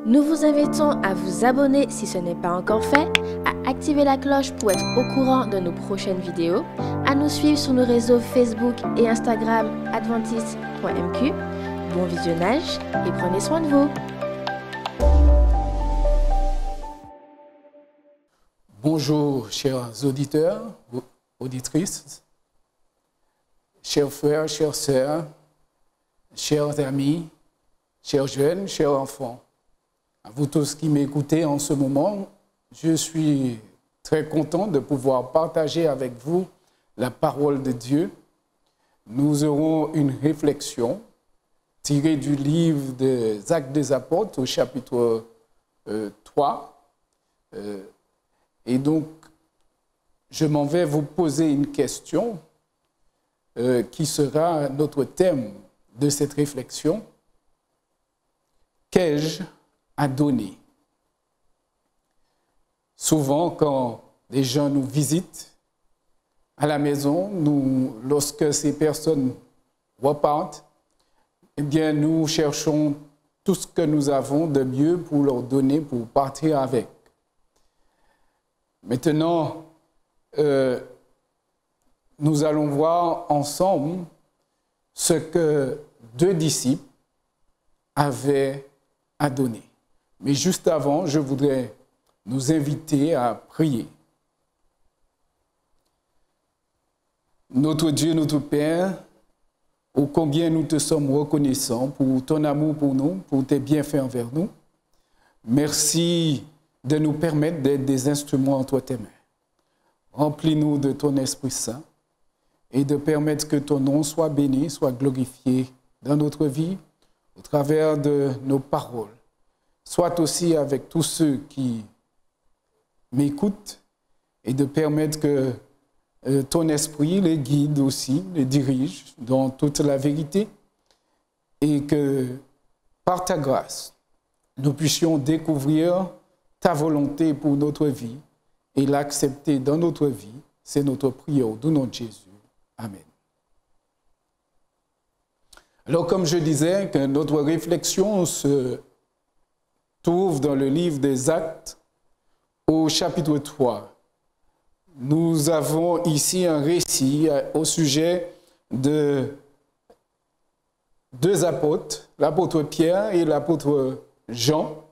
Nous vous invitons à vous abonner si ce n'est pas encore fait, à activer la cloche pour être au courant de nos prochaines vidéos, à nous suivre sur nos réseaux Facebook et Instagram adventiste.mq. Bon visionnage et prenez soin de vous. Bonjour chers auditeurs, auditrices, chers frères, chères sœurs, chers amis, chers jeunes, chers enfants. À vous tous qui m'écoutez en ce moment, je suis très content de pouvoir partager avec vous la parole de Dieu. Nous aurons une réflexion tirée du livre des Actes des Apôtres au chapitre 3. Et donc, je m'en vais vous poser une question qui sera notre thème de cette réflexion. Qu'ai-je à donner? Souvent, quand des gens nous visitent à la maison, lorsque ces personnes repartent, eh bien, nous cherchons tout ce que nous avons de mieux pour leur donner, pour partir avec. Maintenant, nous allons voir ensemble ce que deux disciples avaient à donner. Mais juste avant, je voudrais nous inviter à prier. Notre Dieu, notre Père, ô combien nous te sommes reconnaissants pour ton amour pour nous, pour tes bienfaits envers nous. Merci de nous permettre d'être des instruments entre tes mains. Remplis-nous de ton Esprit Saint et de permettre que ton nom soit béni, soit glorifié dans notre vie au travers de nos paroles. Soit aussi avec tous ceux qui m'écoutent et de permettre que ton esprit les guide aussi, les dirige dans toute la vérité et que par ta grâce, nous puissions découvrir ta volonté pour notre vie et l'accepter dans notre vie. C'est notre prière au nom de Jésus. Amen. Alors, comme je disais, que notre réflexion se trouve dans le livre des Actes au chapitre 3. Nous avons ici un récit au sujet de deux apôtres, l'apôtre Pierre et l'apôtre Jean,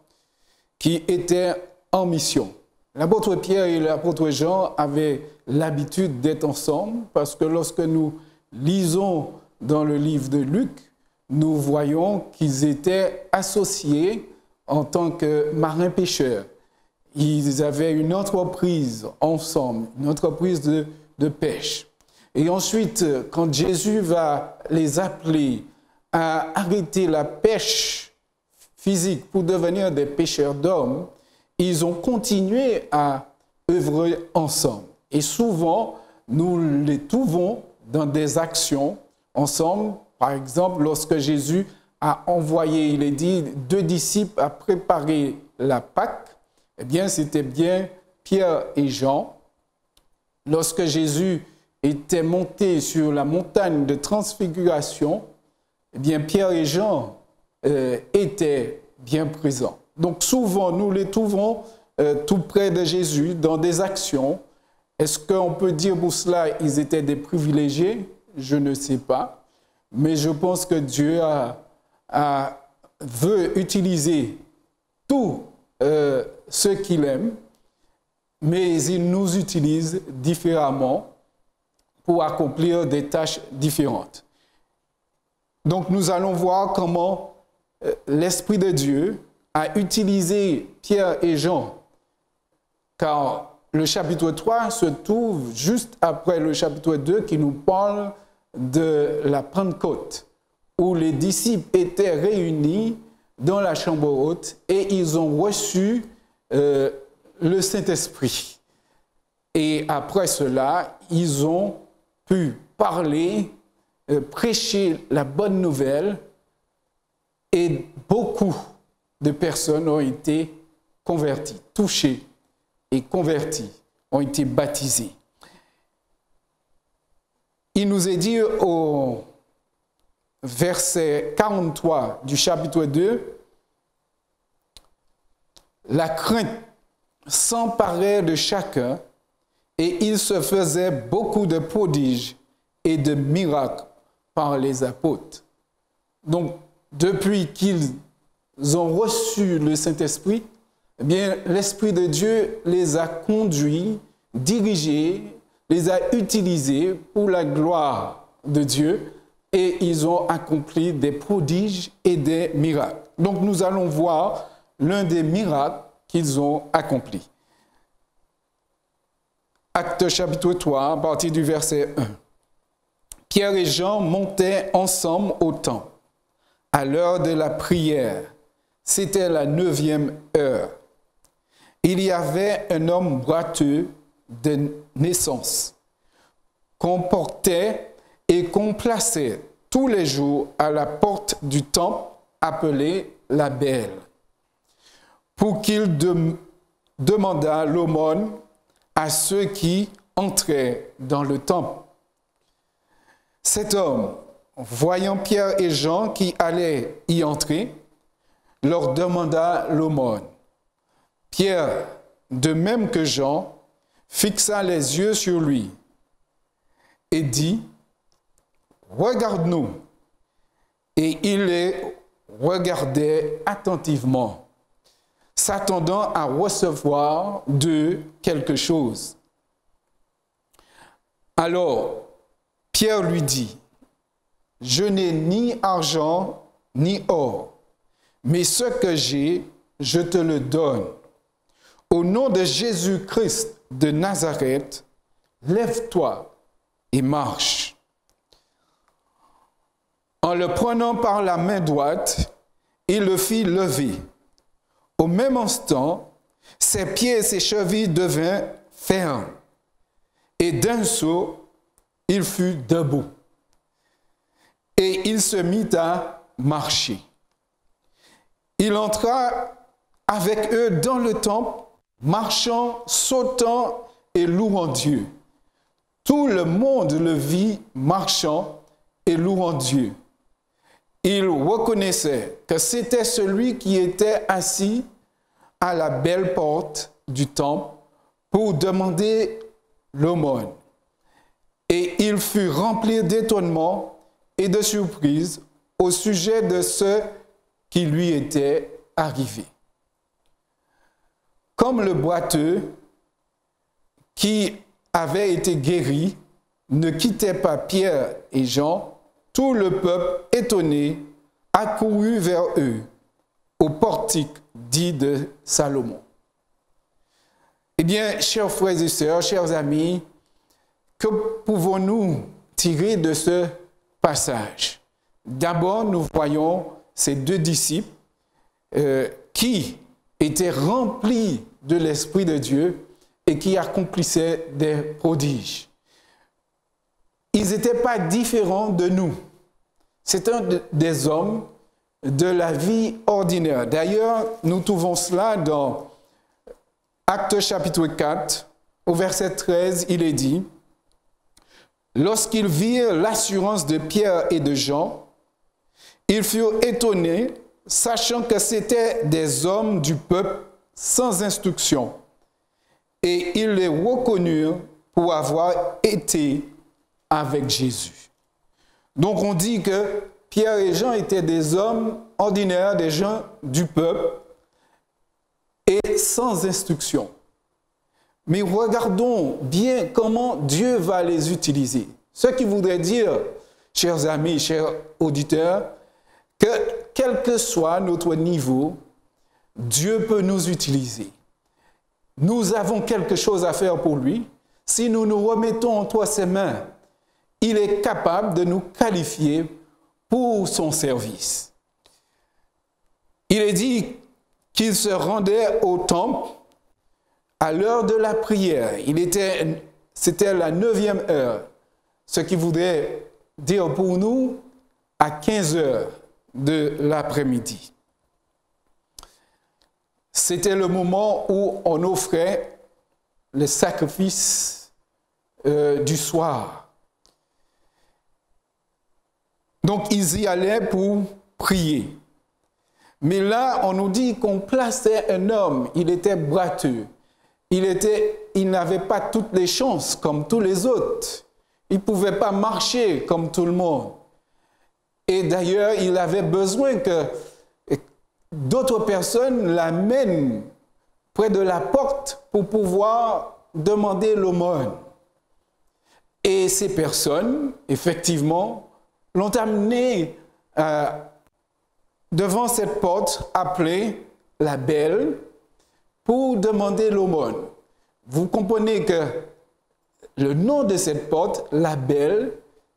qui étaient en mission. L'apôtre Pierre et l'apôtre Jean avaient l'habitude d'être ensemble parce que lorsque nous lisons dans le livre de Luc, nous voyons qu'ils étaient associés en tant que marins-pêcheurs. Ils avaient une entreprise ensemble, une entreprise de pêche. Et ensuite, quand Jésus va les appeler à arrêter la pêche physique pour devenir des pêcheurs d'hommes, ils ont continué à œuvrer ensemble. Et souvent, nous les trouvons dans des actions ensemble. Par exemple, lorsque Jésus a envoyé, il est dit, deux disciples à préparer la Pâque, eh bien, c'était bien Pierre et Jean. Lorsque Jésus était monté sur la montagne de transfiguration, eh bien, Pierre et Jean étaient bien présents. Donc, souvent, nous les trouvons tout près de Jésus dans des actions. Est-ce qu'on peut dire pour cela qu'ils étaient des privilégiés? Je ne sais pas. Mais je pense que Dieu veut utiliser tout ce qu'il aime, mais il nous utilise différemment pour accomplir des tâches différentes. Donc nous allons voir comment l'Esprit de Dieu a utilisé Pierre et Jean, car le chapitre 3 se trouve juste après le chapitre 2 qui nous parle de la Pentecôte, où les disciples étaient réunis dans la chambre haute et ils ont reçu le Saint-Esprit. Et après cela, ils ont pu parler, prêcher la bonne nouvelle et beaucoup de personnes ont été converties, touchées et converties, ont été baptisées. Il nous est dit au verset 43 du chapitre 2, La crainte s'emparait de chacun et il se faisait beaucoup de prodiges et de miracles par les apôtres. Donc, depuis qu'ils ont reçu le Saint-Esprit, eh bien, l'Esprit de Dieu les a conduits, dirigés, les a utilisés pour la gloire de Dieu et ils ont accompli des prodiges et des miracles. Donc, nous allons voir l'un des miracles qu'ils ont accomplis. Actes chapitre 3, à partir du verset 1. Pierre et Jean montaient ensemble au temple à l'heure de la prière. C'était la 9e heure. Il y avait un homme boiteux de naissance qu'on portait et qu'on plaçait tous les jours à la porte du temple appelée la Belle, pour qu'il demandât l'aumône à ceux qui entraient dans le temple. Cet homme, voyant Pierre et Jean qui allaient y entrer, leur demanda l'aumône. Pierre, de même que Jean, fixa les yeux sur lui et dit, « Regarde-nous. » Et il les regardait attentivement, s'attendant à recevoir d'eux quelque chose. Alors, Pierre lui dit, « Je n'ai ni argent ni or, mais ce que j'ai, je te le donne. Au nom de Jésus-Christ de Nazareth, lève-toi et marche. » En le prenant par la main droite, il le fit lever. Au même instant, ses pieds et ses chevilles devinrent fermes, et d'un saut, il fut debout. Et il se mit à marcher. Il entra avec eux dans le temple, marchant, sautant et louant Dieu. Tout le monde le vit marchant et louant Dieu. Il reconnaissait que c'était celui qui était assis à la belle porte du temple pour demander l'aumône. Et il fut rempli d'étonnement et de surprise au sujet de ce qui lui était arrivé. Comme le boiteux qui avait été guéri ne quittait pas Pierre et Jean, tout le peuple, étonné, accourut vers eux, au portique dit de Salomon. Eh bien, chers frères et sœurs, chers amis, que pouvons-nous tirer de ce passage? D'abord, nous voyons ces deux disciples qui étaient remplis de l'Esprit de Dieu et qui accomplissaient des prodiges. Ils n'étaient pas différents de nous. C'est un des hommes de la vie ordinaire. D'ailleurs, nous trouvons cela dans Actes chapitre 4, au verset 13, il est dit, « Lorsqu'ils virent l'assurance de Pierre et de Jean, ils furent étonnés, sachant que c'étaient des hommes du peuple sans instruction, et ils les reconnurent pour avoir été avec Jésus. » Donc on dit que Pierre et Jean étaient des hommes ordinaires, des gens du peuple, et sans instruction. Mais regardons bien comment Dieu va les utiliser. Ce qui voudrait dire, chers amis, chers auditeurs, que quel que soit notre niveau, Dieu peut nous utiliser. Nous avons quelque chose à faire pour lui. Si nous nous remettons entre ses mains, il est capable de nous qualifier pour son service. Il est dit qu'il se rendait au temple à l'heure de la prière. C'était la 9e heure, ce qui voudrait dire pour nous à 15 heures de l'après-midi. C'était le moment où on offrait le sacrifice du soir. Donc, ils y allaient pour prier. Mais là, on nous dit qu'on plaçait un homme, il était boiteux. Il n'avait pas toutes les chances comme tous les autres. Il ne pouvait pas marcher comme tout le monde. Et d'ailleurs, il avait besoin que d'autres personnes l'amènent près de la porte pour pouvoir demander l'aumône. Et ces personnes, effectivement, l'ont amené devant cette porte appelée la Belle pour demander l'aumône. Vous comprenez que le nom de cette porte, la Belle,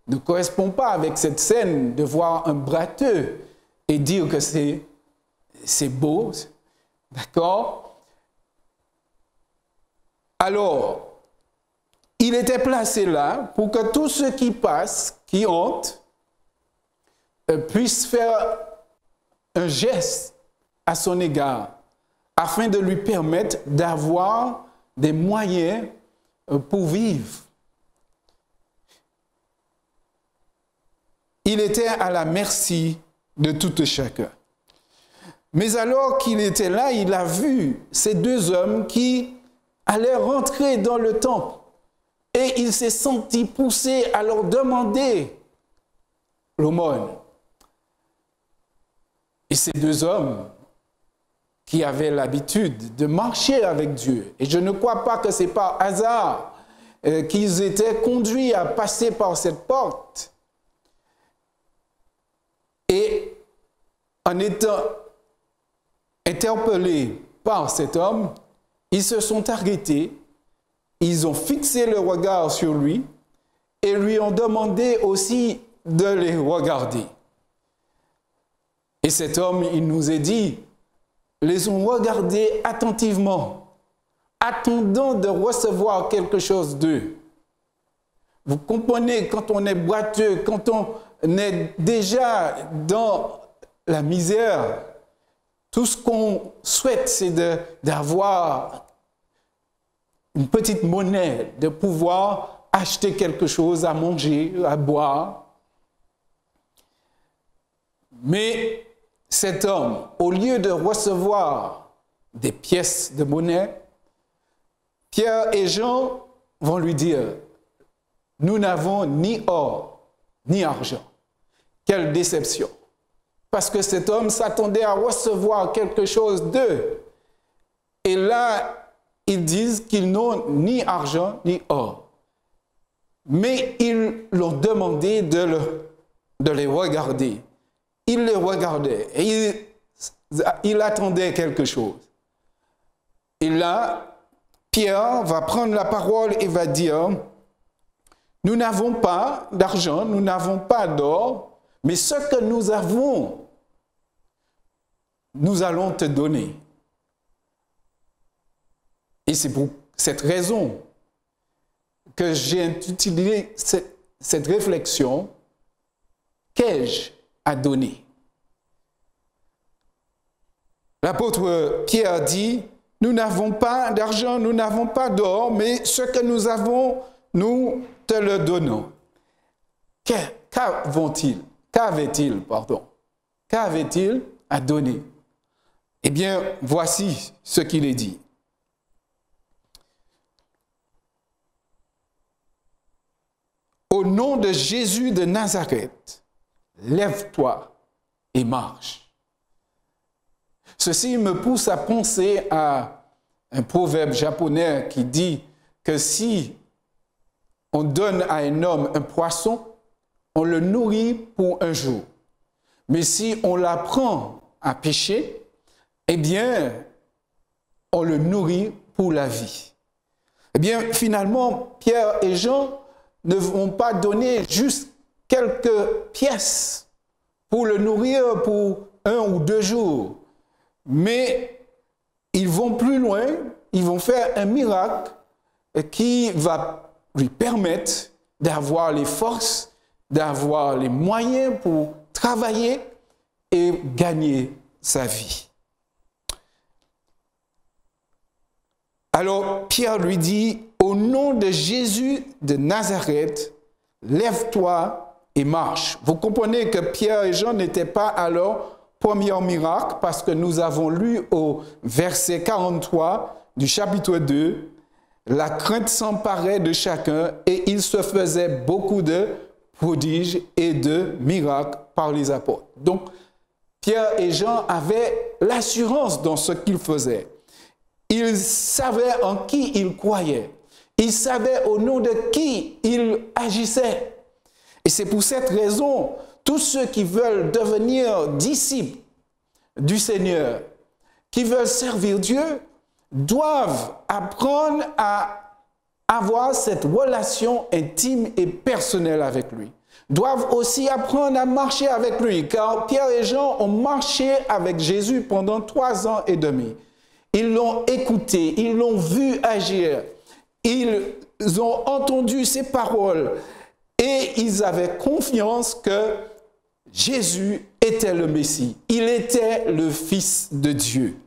ne correspond pas avec cette scène de voir un boiteux et dire que c'est beau. D'accord? Alors, il était placé là pour que tous ceux qui passent, qui entrent, puissent faire un geste à son égard, afin de lui permettre d'avoir des moyens pour vivre. Il était à la merci de tout chacun. Mais alors qu'il était là, il a vu ces deux hommes qui allaient rentrer dans le temple. Et il s'est senti poussé à leur demander l'aumône. Et ces deux hommes qui avaient l'habitude de marcher avec Dieu, et je ne crois pas que c'est par hasard qu'ils étaient conduits à passer par cette porte. Et en étant interpellés par cet homme, ils se sont arrêtés, ils ont fixé le regard sur lui et lui ont demandé aussi de les regarder. Et cet homme, il nous est dit, les ont regardés attentivement, attendant de recevoir quelque chose d'eux. Vous comprenez, quand on est boiteux, quand on est déjà dans la misère, tout ce qu'on souhaite, c'est d'avoir une petite monnaie, de pouvoir acheter quelque chose à manger, à boire. Mais cet homme, au lieu de recevoir des pièces de monnaie, Pierre et Jean vont lui dire, nous n'avons ni or, ni argent. Quelle déception! Parce que cet homme s'attendait à recevoir quelque chose d'eux. Et là, ils disent qu'ils n'ont ni argent, ni or. Mais ils l'ont demandé de les regarder. Il les regardait et il attendait quelque chose. Et là, Pierre va prendre la parole et va dire, nous n'avons pas d'argent, nous n'avons pas d'or, mais ce que nous avons, nous allons te donner. Et c'est pour cette raison que j'ai utilisé cette réflexion, qu'ai-je à donner? L'apôtre Pierre dit, nous n'avons pas d'argent, nous n'avons pas d'or, mais ce que nous avons, nous te le donnons. Qu'avait-il à donner? Eh bien, voici ce qu'il est dit. Au nom de Jésus de Nazareth, lève-toi et marche. Ceci me pousse à penser à un proverbe japonais qui dit que si on donne à un homme un poisson, on le nourrit pour un jour. Mais si on l'apprend à pêcher, eh bien, on le nourrit pour la vie. Eh bien, finalement, Pierre et Jean ne vont pas donner juste quelques pièces pour le nourrir pour 1 ou 2 jours. Mais ils vont plus loin, ils vont faire un miracle qui va lui permettre d'avoir les forces, d'avoir les moyens pour travailler et gagner sa vie. Alors Pierre lui dit, au nom de Jésus de Nazareth, lève-toi et marche. Vous comprenez que Pierre et Jean n'étaient pas alors premier miracle, parce que nous avons lu au verset 43 du chapitre 2, la crainte s'emparait de chacun et il se faisait beaucoup de prodiges et de miracles par les apôtres. Donc, Pierre et Jean avaient l'assurance dans ce qu'ils faisaient. Ils savaient en qui ils croyaient. Ils savaient au nom de qui ils agissaient. Et c'est pour cette raison, tous ceux qui veulent devenir disciples du Seigneur, qui veulent servir Dieu, doivent apprendre à avoir cette relation intime et personnelle avec lui. Doivent aussi apprendre à marcher avec lui, car Pierre et Jean ont marché avec Jésus pendant 3 ans et demi. Ils l'ont écouté, ils l'ont vu agir, ils ont entendu ses paroles et ils avaient confiance que Jésus était le Messie, il était le Fils de Dieu.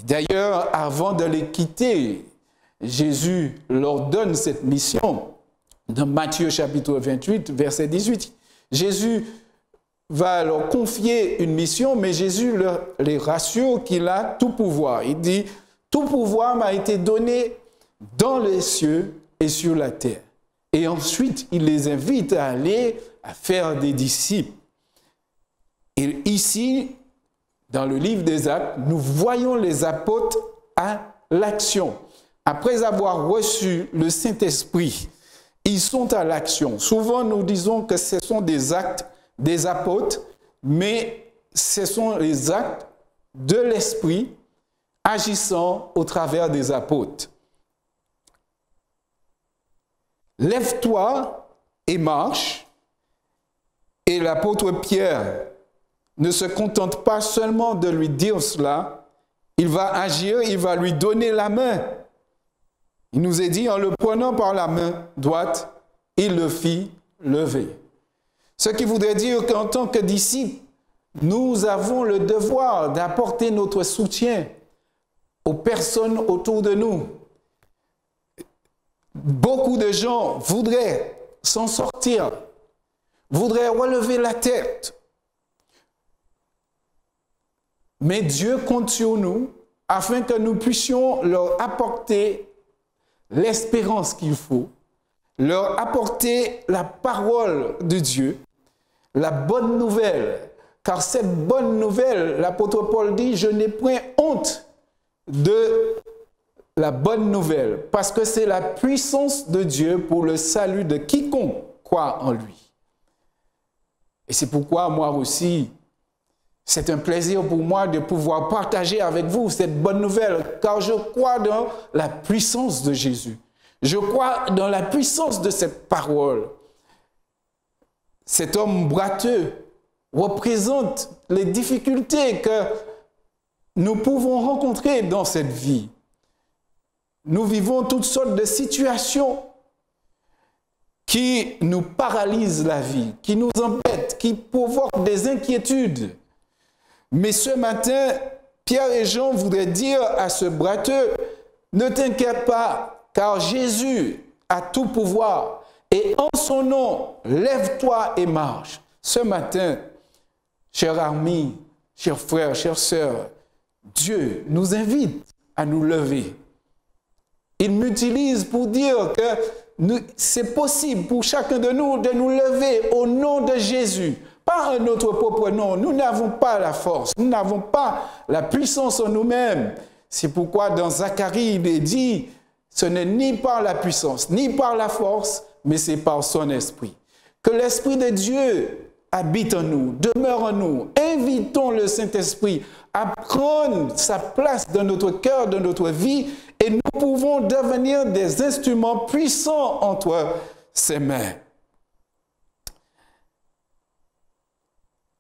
D'ailleurs, avant de les quitter, Jésus leur donne cette mission. Dans Matthieu chapitre 28, verset 18, Jésus va leur confier une mission, mais Jésus les rassure qu'il a tout pouvoir. Il dit, tout pouvoir m'a été donné dans les cieux et sur la terre. Et ensuite, il les invite à aller à faire des disciples. Et ici, dans le livre des Actes, nous voyons les apôtres à l'action. Après avoir reçu le Saint-Esprit, ils sont à l'action. Souvent, nous disons que ce sont des actes des apôtres, mais ce sont les actes de l'Esprit agissant au travers des apôtres. Lève-toi et marche. Et l'apôtre Pierre ne se contente pas seulement de lui dire cela, il va agir, il va lui donner la main. Il nous est dit, en le prenant par la main droite, il le fit lever. Ce qui voudrait dire qu'en tant que disciples, nous avons le devoir d'apporter notre soutien aux personnes autour de nous. Beaucoup de gens voudraient s'en sortir, voudraient relever la tête. Mais Dieu compte sur nous afin que nous puissions leur apporter l'espérance qu'il faut, leur apporter la parole de Dieu, la bonne nouvelle. Car cette bonne nouvelle, l'apôtre Paul dit, je n'ai point honte de la bonne nouvelle, parce que c'est la puissance de Dieu pour le salut de quiconque croit en lui. Et c'est pourquoi moi aussi, c'est un plaisir pour moi de pouvoir partager avec vous cette bonne nouvelle, car je crois dans la puissance de Jésus. Je crois dans la puissance de cette parole. Cet homme boiteux représente les difficultés que nous pouvons rencontrer dans cette vie. Nous vivons toutes sortes de situations qui nous paralysent la vie, qui nous embêtent, qui provoquent des inquiétudes. Mais ce matin, Pierre et Jean voudraient dire à ce boiteux, ne t'inquiète pas, car Jésus a tout pouvoir. Et en son nom, lève-toi et marche. Ce matin, chers amis, chers frères, chères sœurs, Dieu nous invite à nous lever. Il m'utilise pour dire que c'est possible pour chacun de nous lever au nom de Jésus. Pas à notre propre nom. Nous n'avons pas la force, nous n'avons pas la puissance en nous-mêmes. C'est pourquoi dans Zacharie, il est dit, ce n'est ni par la puissance, ni par la force, mais c'est par son esprit. Que l'Esprit de Dieu habite en nous, demeure en nous. Invitons le Saint-Esprit à prendre sa place dans notre cœur, dans notre vie, et nous pouvons devenir des instruments puissants entre ses mains.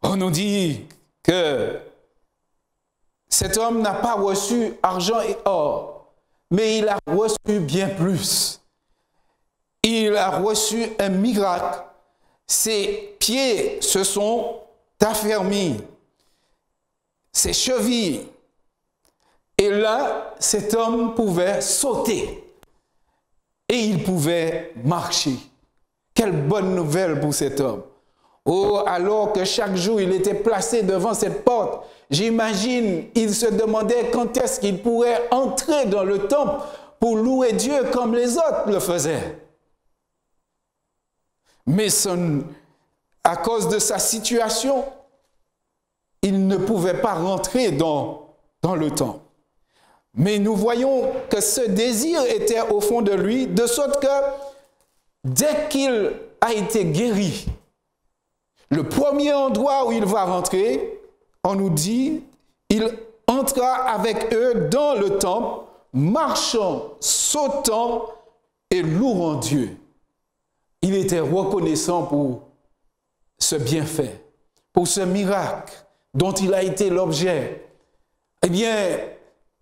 On nous dit que cet homme n'a pas reçu argent et or, mais il a reçu bien plus. Il a reçu un miracle. Ses pieds se sont affermis, ses chevilles. Et là, cet homme pouvait sauter et il pouvait marcher. Quelle bonne nouvelle pour cet homme. Oh, alors que chaque jour il était placé devant cette porte, j'imagine, il se demandait quand est-ce qu'il pourrait entrer dans le temple pour louer Dieu comme les autres le faisaient. Mais à cause de sa situation, il ne pouvait pas rentrer dans le temple. Mais nous voyons que ce désir était au fond de lui, de sorte que dès qu'il a été guéri, le premier endroit où il va rentrer, on nous dit, il entra avec eux dans le temple, marchant, sautant et louant Dieu. Il était reconnaissant pour ce bienfait, pour ce miracle dont il a été l'objet. Eh bien,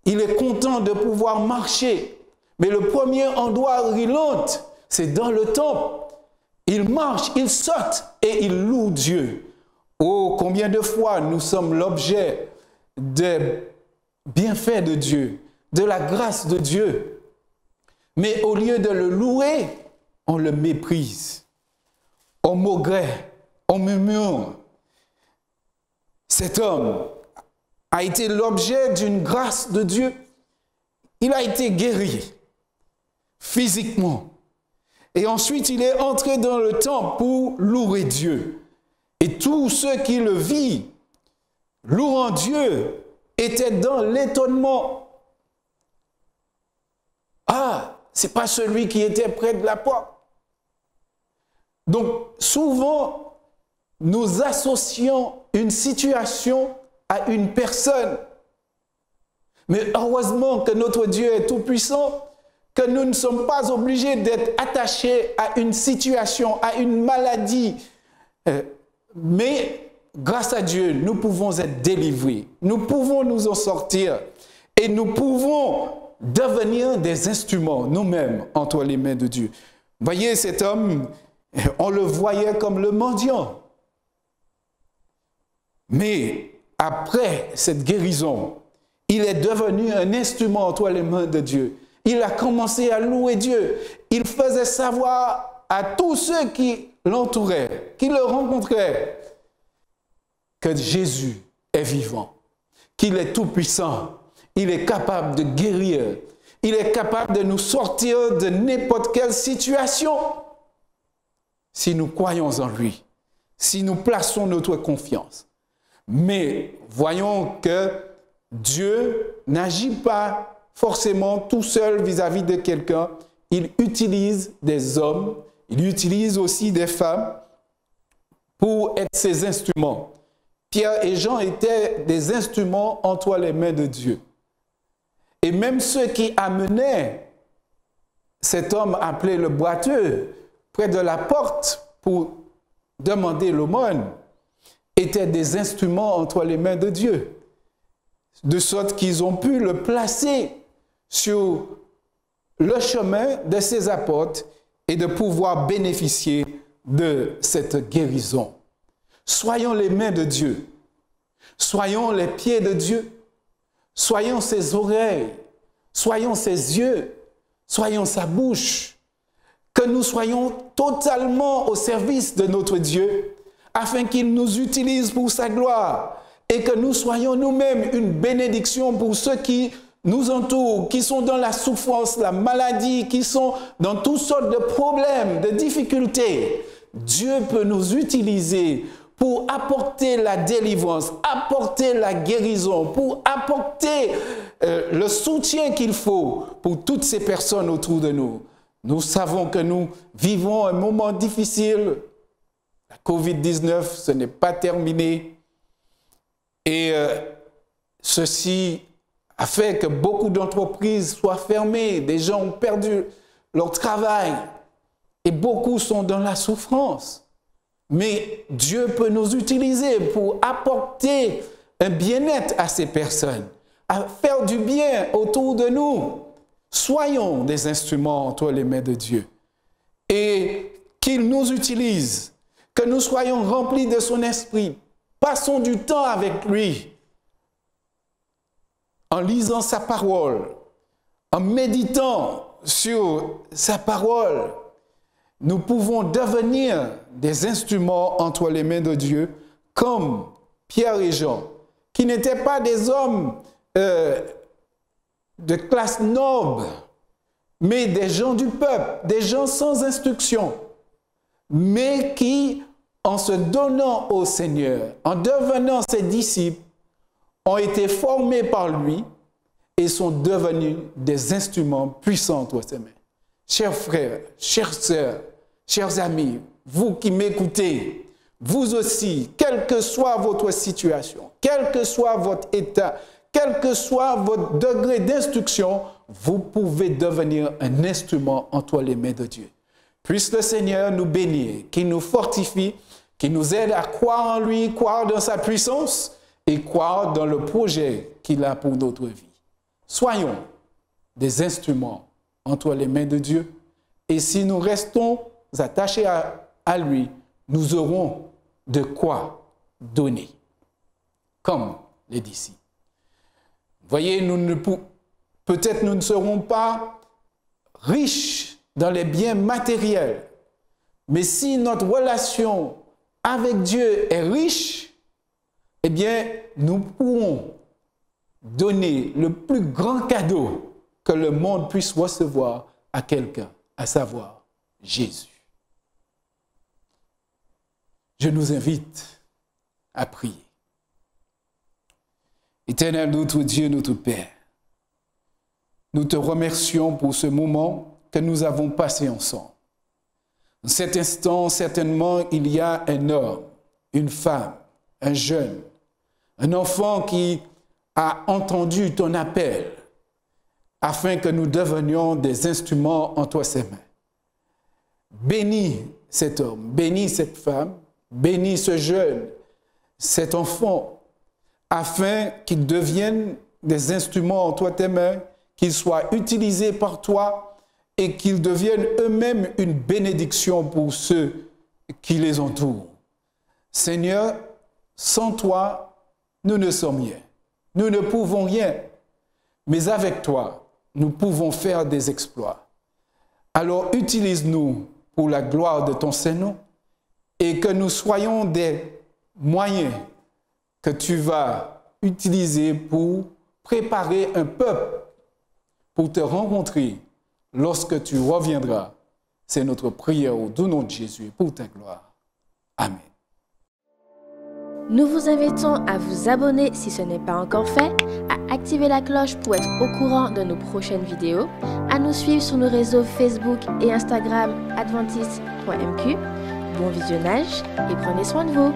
il est content de pouvoir marcher. Mais le premier endroit où il entre, c'est dans le temple. Il marche, il saute et il loue Dieu. Oh, combien de fois nous sommes l'objet des bienfaits de Dieu, de la grâce de Dieu. Mais au lieu de le louer, on le méprise. On maugrait, on murmure. Cet homme a été l'objet d'une grâce de Dieu. Il a été guéri physiquement. Et ensuite, il est entré dans le temple pour louer Dieu. Et tous ceux qui le virent, louant Dieu, étaient dans l'étonnement. Ah, c'est pas celui qui était près de la porte. Donc, souvent, nous associons une situation à une personne. Mais heureusement que notre Dieu est tout-puissant, que nous ne sommes pas obligés d'être attachés à une situation, à une maladie. Mais grâce à Dieu, nous pouvons être délivrés. Nous pouvons nous en sortir. Et nous pouvons devenir des instruments, nous-mêmes, entre les mains de Dieu. Voyez, cet homme, on le voyait comme le mendiant. Mais après cette guérison, il est devenu un instrument entre les mains de Dieu. Il a commencé à louer Dieu. Il faisait savoir à tous ceux qui l'entouraient, qui le rencontraient, que Jésus est vivant, qu'il est tout-puissant, il est capable de guérir, il est capable de nous sortir de n'importe quelle situation si nous croyons en lui, si nous plaçons notre confiance. Mais voyons que Dieu n'agit pas forcément tout seul vis-à-vis de quelqu'un. Il utilise des hommes, il utilise aussi des femmes pour être ses instruments. Pierre et Jean étaient des instruments entre les mains de Dieu. Et même ceux qui amenaient cet homme appelé le boiteux près de la porte pour demander l'aumône étaient des instruments entre les mains de Dieu. De sorte qu'ils ont pu le placer sur le chemin de ses apôtres et de pouvoir bénéficier de cette guérison. Soyons les mains de Dieu. Soyons les pieds de Dieu. Soyons ses oreilles. Soyons ses yeux. Soyons sa bouche. Que nous soyons totalement au service de notre Dieu afin qu'il nous utilise pour sa gloire et que nous soyons nous-mêmes une bénédiction pour ceux qui nous entourent, qui sont dans la souffrance, la maladie, qui sont dans toutes sortes de problèmes, de difficultés. Dieu peut nous utiliser pour apporter la délivrance, apporter la guérison, pour apporter le soutien qu'il faut pour toutes ces personnes autour de nous. Nous savons que nous vivons un moment difficile. La COVID-19, ce n'est pas terminé. Et ceci a fait que beaucoup d'entreprises soient fermées. Des gens ont perdu leur travail. Et beaucoup sont dans la souffrance. Mais Dieu peut nous utiliser pour apporter un bien-être à ces personnes, à faire du bien autour de nous. Soyons des instruments entre les mains de Dieu. Et qu'il nous utilise, que nous soyons remplis de son esprit. Passons du temps avec lui, en lisant sa parole, en méditant sur sa parole. nous pouvons devenir des instruments entre les mains de Dieu, comme Pierre et Jean, qui n'étaient pas des hommes de classe noble, mais des gens du peuple, des gens sans instruction, mais qui, en se donnant au Seigneur, en devenant ses disciples, ont été formés par lui et sont devenus des instruments puissants entre ses mains. Chers frères, chères sœurs, chers amis, vous qui m'écoutez, vous aussi, quelle que soit votre situation, quel que soit votre état, quel que soit votre degré d'instruction, vous pouvez devenir un instrument entre les mains de Dieu. Puisse le Seigneur nous bénir, qu'il nous fortifie, qu'il nous aide à croire en lui, croire dans sa puissance et croire dans le projet qu'il a pour notre vie. Soyons des instruments entre les mains de Dieu et si nous restons attachés à lui, nous aurons de quoi donner, comme les disciples. Voyez, peut-être nous ne serons pas riches dans les biens matériels, mais si notre relation avec Dieu est riche, eh bien, nous pourrons donner le plus grand cadeau que le monde puisse recevoir à quelqu'un, à savoir Jésus. Je nous invite à prier. Éternel notre Dieu, notre Père, nous te remercions pour ce moment que nous avons passé ensemble. En cet instant, certainement, il y a un homme, une femme, un jeune, un enfant qui a entendu ton appel afin que nous devenions des instruments entre ses mains. Bénis cet homme, bénis cette femme, bénis ce jeune, cet enfant, afin qu'ils deviennent des instruments entre tes mains, qu'ils soient utilisés par toi et qu'ils deviennent eux-mêmes une bénédiction pour ceux qui les entourent. Seigneur, sans toi, nous ne sommes rien. Nous ne pouvons rien, mais avec toi, nous pouvons faire des exploits. Alors utilise-nous pour la gloire de ton Saint-Nom et que nous soyons des moyens que tu vas utiliser pour préparer un peuple pour te rencontrer lorsque tu reviendras. C'est notre prière au nom de Jésus pour ta gloire. Amen. Nous vous invitons à vous abonner si ce n'est pas encore fait, à activer la cloche pour être au courant de nos prochaines vidéos, à nous suivre sur nos réseaux Facebook et Instagram adventiste.mq. Bon visionnage et prenez soin de vous.